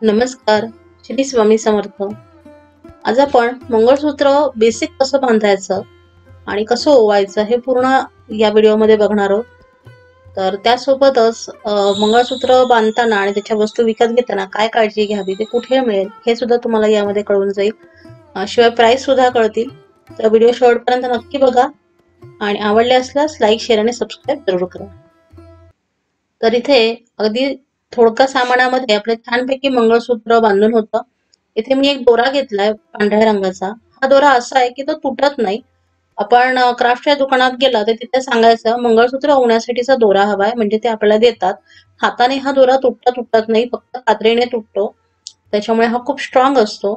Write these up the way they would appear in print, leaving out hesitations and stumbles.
नमस्कार. श्री स्वामी समर्थ. आज आपण मंगळसूत्र बेसिक कसं बांधायचं आणि कसं ओवायचं हे पूर्ण या व्हिडिओमध्ये बघणार आहोत. तर त्यासोबतच मंगळसूत्र बांधताना आणि त्याच्या वस्तू विकत घेताना काय काळजी घ्यावी, ते कुठे मिळेल हे सुद्धा तुम्हाला यामध्ये कळून जाईल. शिवाय प्राइस सुद्धा कळतील. तर व्हिडिओ शेवटपर्यंत नक्की बघा आणि आवडले असल्यास लाईक, शेअर आणि सबस्क्राईब जरूर करा. तर इथे अगदी थोडक्या सामानामध्ये आपले छानपैकी मंगळसूत्र बांधून होतं. इथे मी एक दोरा घेतलाय पांढऱ्या रंगाचा. हा दोरा असा आहे की तो तुटत नाही. आपण क्राफ्टच्या दुकानात गेला तर तिथे सांगायचं मंगळसूत्र ओवण्यासाठीचा दोरा हवाय, म्हणजे ते आपल्याला देतात. हाताने हा दोरा तुटत नाही, फक्त कात्रीने तुटतो. त्याच्यामुळे हा खूप स्ट्रॉंग असतो.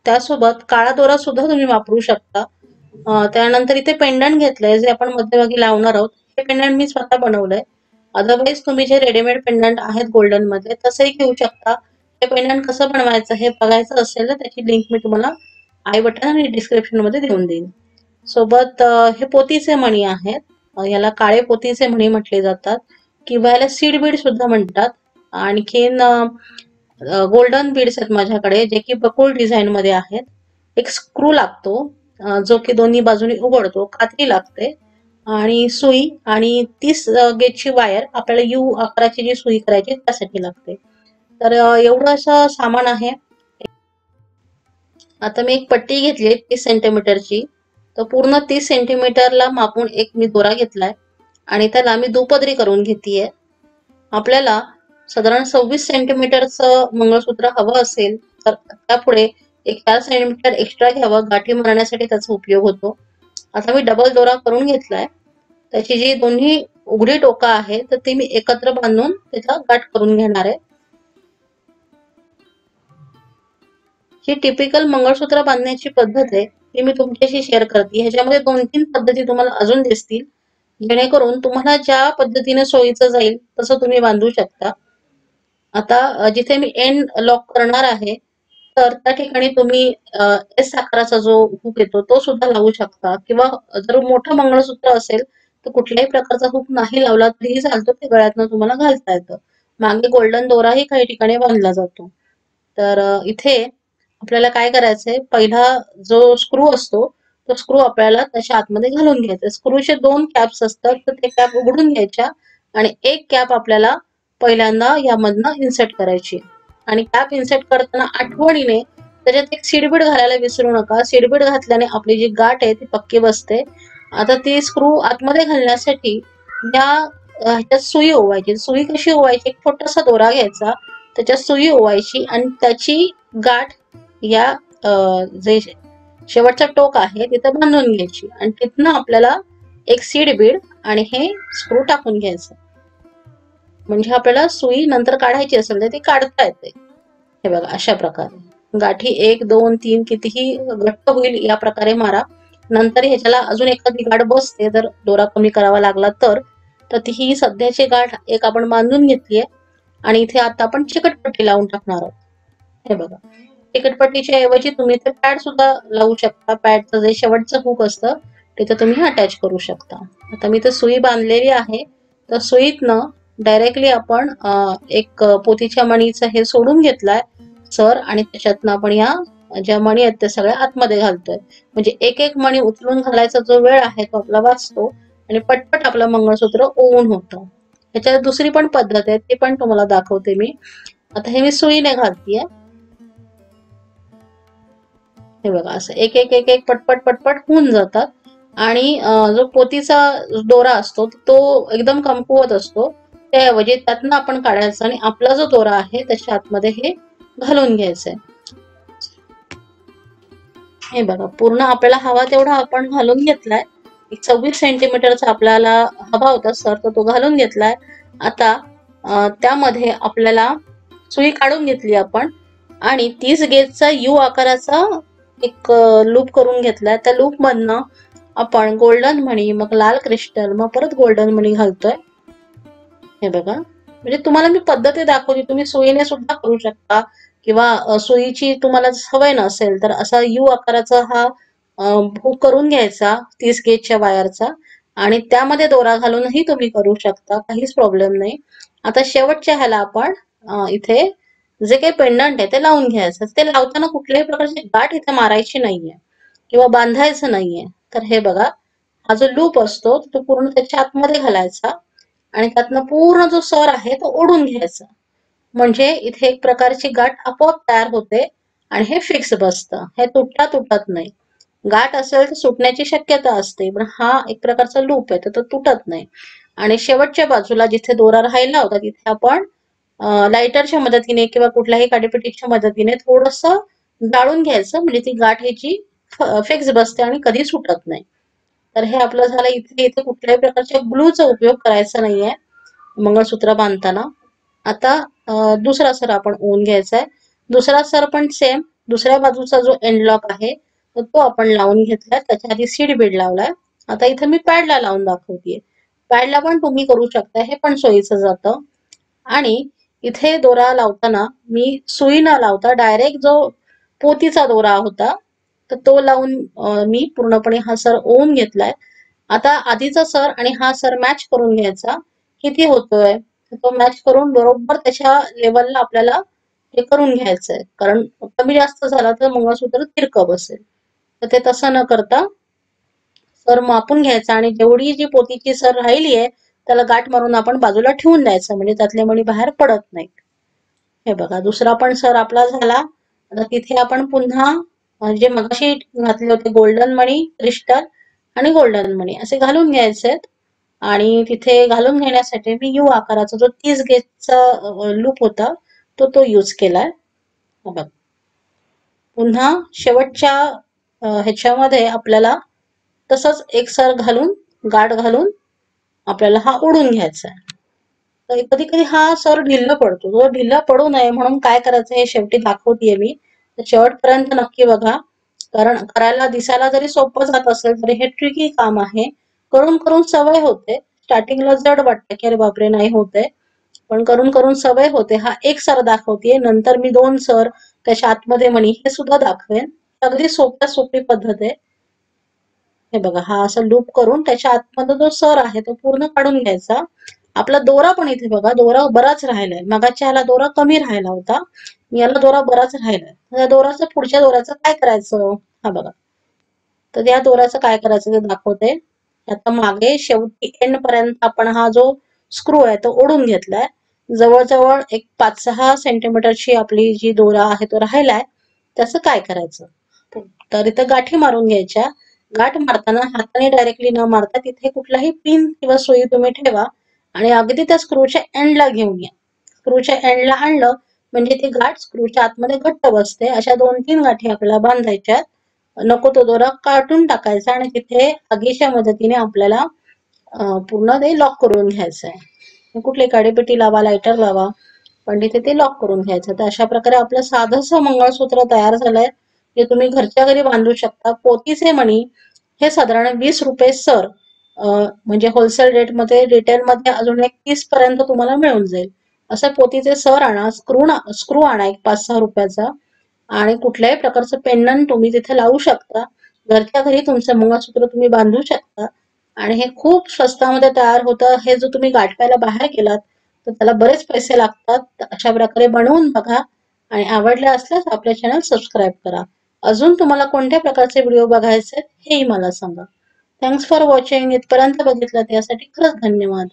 त्यासोबत काळा दोरा सुद्धा तुम्ही वापरू शकता. त्यानंतर इथे पेंडंट घेतलंय जे आपण मध्यभागी लावणार आहोत. हे पेंडंट मी स्वतः बनवलंय. अदरवाईज तुम्ही जे रेडीमेड पेंडंट आहेत गोल्डन मध्ये तसेही घेऊ शकता. हे पेंडंट कसं बनवायचं हे बघायचं असेल तर त्याची लिंक मी तुम्हाला आय बटन आणि डिस्क्रिप्शन मध्ये देऊन देईन. सोबत हे पोतीचे मणी आहेत. याला काळे पोतीचे मणी म्हटले जातात किंवा याला सीड बीड सुद्धा म्हणतात. आणखीन गोल्डन बीड्स आहेत माझ्याकडे, जे की बकुळ डिझाईन मध्ये आहेत. एक स्क्रू लागतो जो की दोन्ही बाजूनी उघडतो. कात्री लागते आणि सुई आणि 30 गेजची वायर आपल्याला यू आकाराची जी सुई करायची त्यासाठी लागते. तर एवढं असं सामान आहे. आता मी एक पट्टी घेतली 30 सेंटीमीटरची. तर पूर्ण 30 सेंटीमीटरला मापून एक मी दोरा घेतलाय आणि त्याला मी दुपदरी करून घेतीये. आपल्याला साधारण 26 सेंटीमीटरचं मंगळसूत्र हवं असेल तर त्यापुढे एक 4 सेंटीमीटर एक्स्ट्रा घ्यावं. गाठी मारण्यासाठी त्याचा उपयोग होतो. आता मी डबल दोरा करून घेतलाय. त्याची जी दोन्ही उघडी टोका आहे तर ती मी एकत्र बांधून त्याचा गाठ करून घेणार आहे. ही टिपिकल मंगळसूत्र बांधण्याची पद्धत आहे, ती मी तुमच्याशी शेअर करते. ह्याच्यामध्ये 2-3 पद्धती तुम्हाला अजून दिसतील, जेणेकरून तुम्हाला ज्या पद्धतीने सोयीचं जाईल तसं तुम्ही बांधू शकता. आता जिथे मी एंड लॉक करणार आहे तर त्या ठिकाणी तुम्ही एस आकाराचा जो हुक येतो तो सुद्धा लावू शकता, किंवा जर मोठं मंगळसूत्र असेल तर कुठल्याही प्रकारचा हुक नाही लावला तरीही चालतो. ते गळ्यातनं तुम्हाला घालता येतं. मागे गोल्डन दोराही काही ठिकाणी बांधला जातो. तर इथे आपल्याला काय करायचंय, पहिला जो स्क्रू असतो तो स्क्रू आपल्याला त्याच्या आतमध्ये घालून घ्यायचा. स्क्रूचे 2 कॅप्स असतात, तर ते कॅप उघडून घ्यायच्या आणि एक कॅप आपल्याला पहिल्यांदा यामधनं इन्सर्ट करायची. आणि कॅप इन्सर्ट करताना आठवणीने त्याच्यात एक सीडबीड घालायला विसरू नका. सीडबीड घातल्याने आपली जी गाठ आहे ती पक्की बसते. आता ती स्क्रू आतमध्ये घालण्यासाठी या ह्याच्यात सुई ओवायची. सुई कशी ओवायची, एक छोटासा दोरा घ्यायचा, त्याच्यात सुई ओवायची आणि त्याची गाठ या जे शेवटचा टोक आहे तिथं बांधून घ्यायची आणि तिथनं आपल्याला एक सीड बीड आणि हे स्क्रू टाकून घ्यायचं. म्हणजे आपल्याला सुई नंतर काढायची असेल तर ती काढता येते. हे बघा, अशा प्रकारे गाठी 1, 2, 3 कितीही घट्ट होईल या प्रकारे मारा. नंतर ह्याच्याला अजून एखादी गाठ बसते जर दोरा कमी करावा लागला तर ती ही सध्याची गाठ एक आपण बांधून घेतलीये आणि इथे आता आपण चिकटपट्टी लावून टाकणार आहोत. हे बघा, चिकटपट्टीच्या ऐवजी तुम्ही इथे पॅड सुद्धा लावू शकता. पॅडचं जे शेवटचं हुक असतं तिथे तुम्ही अटॅच करू शकता. आता मी तर सुई बांधलेली आहे, तर सुईतनं डायरेक्टली आपण एक पोतीच्या मणीचं हे सोडून घेतलाय सर आणि त्याच्यातनं आपण या ज्या मणी आहेत त्या सगळ्या आतमध्ये घालतोय. म्हणजे एक एक मणी उचलून घालायचा जो वेळ आहे तो आपला वाचतो आणि पटपट आपलं मंगळसूत्र ओवून होतं. ह्याच्यात दुसरी पण पद्धत आहे, ती पण तुम्हाला दाखवते मी. आता हे मी सुईने घालतीये. हे बघा, असं एक एक एक एक पटपट पटपट होऊन जातात. आणि जो पोतीचा दोरा असतो तो एकदम कमकुवत असतो, त्याऐवजी त्यातनं आपण काढायचा आणि आपला जो दोरा आहे त्याच्या आतमध्ये हे घालून घ्यायचंय. हे बघा, पूर्ण आपल्याला हवा तेवढा आपण घालून घेतलाय. 26 सेंटीमीटरचा आपल्याला हवा होता सर, तर तो घालून घेतलाय. आता त्यामध्ये आपल्याला सुई काढून घेतली आपण आणि 30 गेजचा यू आकाराचा एक लूप करून घेतलाय. त्या लूप मधनं आपण गोल्डन मणी, मग लाल क्रिस्टल, मग परत गोल्डन मणी घालतोय. हे बघा, म्हणजे तुम्हाला मी पद्धती दाखवली. तुम्ही सुईने सुद्धा करू शकता किंवा सुईची तुम्हाला सवय नसेल तर असा यू आकाराचा हा हुक करून घ्यायचा 30 गेजच्या वायरचा आणि त्यामध्ये दोरा घालूनही तुम्ही करू शकता, काहीच प्रॉब्लेम नाही. आता शेवटच्या ह्याला आपण इथे जे काही पेंडंट आहे ते लावून घ्यायचं. ते लावताना कुठल्याही प्रकारची गाठ इथे मारायची नाहीये किंवा बांधायचं नाहीये. तर हे बघा, हा जो लूप असतो तो पूर्ण त्याच्या आतमध्ये घालायचा आणि त्यातनं पूर्ण जो सर आहे तो ओढून घ्यायचा. म्हणजे इथे एक प्रकारची गाठ आपोआप तयार होते आणि हे फिक्स बसतं. हे तुटत नाही. गाठ असेल तर सुटण्याची शक्यता असते, पण हा एक प्रकारचा लूप आहे तर तो तुटत नाही. आणि शेवटच्या बाजूला जिथे दोरा राहिला होता तिथे आपण लायटरच्या मदतीने किंवा कुठल्याही काडीपेटीच्या मदतीने थोडस जाळून घ्यायचं, म्हणजे ती गाठ ह्याची फिक्स बसते आणि कधी सुटत नाही. तर हे आपलं झालं. इथे इथे कुठल्याही प्रकारच्या ग्लूचा उपयोग करायचा नाहीये मंगळसूत्र बांधताना. आता दुसरा सर आपण ओवून घ्यायचा आहे. दुसरा सर पण सेम, दुसऱ्या बाजूचा जो एंड लॉक आहे तर तो आपण लावून घेतलाय. त्याच्या आधी सीड बीड लावलाय. आता इथं मी पॅडला लावून दाखवतेय. पॅडला पण तुम्ही करू शकता, हे पण सोयीचं जातं. आणि इथे दोरा लावताना मी सुई न लावता डायरेक्ट जो पोतीचा दोरा होता तर तो लावून मी पूर्णपणे हा सर ओवून घेतलाय. आता आधीचा सर आणि हा सर मॅच करून घ्यायचा. किती होतोय तो मॅच करून बरोबर त्याच्या लेवलला आपल्याला हे करून घ्यायचंय, कारण कमी जास्त झाला तर मंगळसूत्र तिरकं बसेल. तर ते तसं न करता सर मापून घ्यायचा आणि जेवढी जी पोतीची सर राहिली आहे त्याला गाठ मारून आपण बाजूला ठेवून द्यायचं, म्हणजे त्यातले मणी बाहेर पडत नाहीत. हे बघा, दुसरा पण सर आपला झाला. आता तिथे आपण पुन्हा जे मगाशी घातले होते गोल्डन मणी, क्रिस्टल आणि गोल्डन मणी असे घालून घ्यायचे. आणि तिथे घालून घेण्यासाठी मी यू आकाराचा जो 30 गेजचा लूप होता तो यूज केलाय. बघा, पुन्हा शेवटच्या ह्याच्यामध्ये आपल्याला तसंच एक सर घालून गाठ घालून आपल्याला हा ओढून घ्यायचा आहे. तर कधी कधी हा सर ढिल्ला पडतो. तो ढिल्ला पडू नये म्हणून काय करायचं हे शेवटी दाखवतेय मी. तर शेवटपर्यंत नक्की बघा, कारण करायला दिसायला जरी सोपं जात असेल तरी हे ट्रिकी काम आहे. करून करून सवय होते. स्टार्टिंगला जड वाटतं की अरे बापरे नाही होते, पण करून करून सवय होते. हा एक सर दाखवतेय, नंतर मी 2 सर त्याच्या आतमध्ये मणी हे सुद्धा दाखवेन. अगदी सोप्या सोपी पद्धत आहे. हे बघा, हा असा लूप करून त्याच्या आतमध्ये जो सर आहे तो पूर्ण काढून घ्यायचा. आपला दोरा पण इथे बघा, दोरा बराच राहिलाय. मगाच्या ह्याला दोरा कमी राहिला होता, याला दोरा बराच राहिलाय. या दोराचं पुढच्या दोऱ्याचं काय करायचं हा बघा. तर या दोऱ्याचं काय करायचं ते दाखवते. आता मागे शेवटी एंड पर्यंत आपण हा जो स्क्रू आहे तो ओढून घेतलाय. जवळजवळ एक 5-6 सेंटीमीटरची आपली जी दोरा आहे तो राहिलाय. त्याचं काय करायचं, तर इथं गाठी मारून घ्यायच्या. गाठ मारताना हाताने डायरेक्टली न मारता तिथे कुठलाही पिन किंवा सुई तुम्ही ठेवा आणि अगदी त्या स्क्रूच्या एंडला घेऊन या. स्क्रूच्या एंडला आणलं म्हणजे ती गाठ स्क्रूच्या आतमध्ये घट्ट बसते. अशा 2-3 गाठी आपल्याला बांधायच्या. नको तो दोरा काढून टाकायचा आणि तिथे आगीच्या मदतीने आपल्याला पूर्ण ते लॉक करून घ्यायचं आहे. कुठली काडीपेटी लावा, लायटर लावा, पण तिथे ते लॉक करून घ्यायचं. तर अशा प्रकारे आपलं साधंसं मंगळसूत्र तयार झालंय, जे तुम्ही घरच्या घरी बांधू शकता. पोतीचे मणी हे साधारण 20 रुपये सर, म्हणजे होलसेल रेटमध्ये, रिटेलमध्ये अजून एक 30 पर्यंत तुम्हाला मिळून जाईल. असं पोतीचे सर आणा, स्क्रू आणा एक 5-6 रुपयाचा, आणि कुठल्याही प्रकारचं पेंडंट तुम्ही तिथे लावू शकता. घरच्या घरी तुमचं मंगळसूत्र तुम्ही बांधू शकता आणि हे खूप स्वस्तामध्ये तयार होतं. हे जो तुम्ही गाठवायला बाहेर गेलात तर त्याला बरेच पैसे लागतात. तर अशा प्रकारे बनवून बघा आणि आवडले असल्यास आपले चॅनल सबस्क्राईब करा. अजून तुम्हाला कोणत्या प्रकारचे व्हिडिओ बघायचे हेही मला सांगा. Thanks for watching. इथपर्यंत बघितलं त्यासाठी खरंच धन्यवाद.